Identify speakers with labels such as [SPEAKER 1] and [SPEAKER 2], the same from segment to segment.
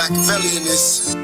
[SPEAKER 1] Machiavelli in this.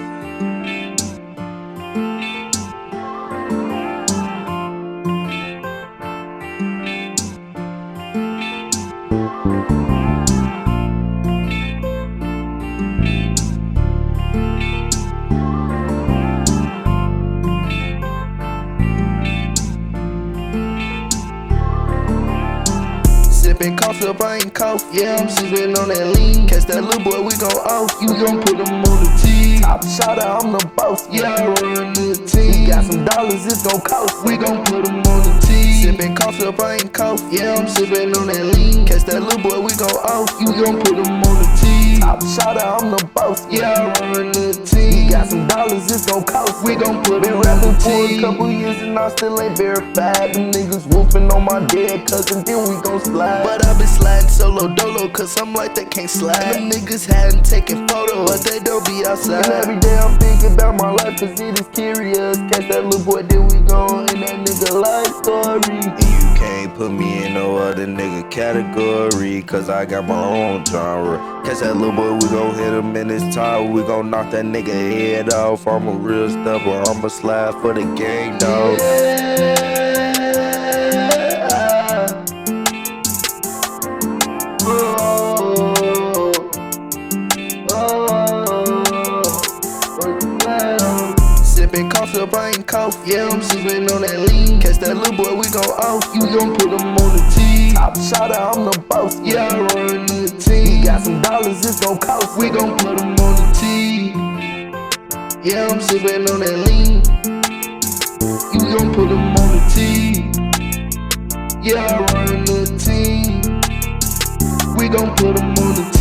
[SPEAKER 2] Sippin' coffee up, I ain't cough. Yeah, I'm sippin' on that lean. Catch that little boy, we gon' off. You gon' put him on the tee. Top shot, I'm the boss. Yeah, I run the team. Got some dollars, it's gon' cost. We gon' put him on the tee. Sippin' coffee up, I ain't cough. Yeah, I'm sippin' on that lean. Catch that little boy, we gon' off. You gon' put him on the tee. Top shot, I'm the boss. Yeah, I run the team. Got some dollars, it's gon' cost. We gon' put him rapping for a couple years and I still ain't verified. Them niggas whooping on my dead cousin, then we gon' slide. But I been sliding solo dolo, cause I'm like they can't slide. Them niggas hadn't taken photos, but they don't be outside. And every day I'm thinking about my life, cause it is curious. Catch that little boy, then we gon' end that nigga life story.
[SPEAKER 3] And you can't put me in no other nigga category, cause I got my own genre. Catch that little boy, we gon' hit him in his tower. We gon' knock that nigga head off. I'm a real stepper, I'ma slide for the gang, dog.
[SPEAKER 2] Sippin' coffee up, I ain't cough. Yeah, I'm sippin' on that lean. Catch that little boy, we gon' off. You gon' put him on the tee. Top shot, I'm the boss. Yeah, I run the team. Got some dollars, it's gon' cost. We gon' put him on the tee. Yeah, I'm sippin' on that lean. You gon' put him on the tee. Yeah, I run the team. We gon' put him on the tee.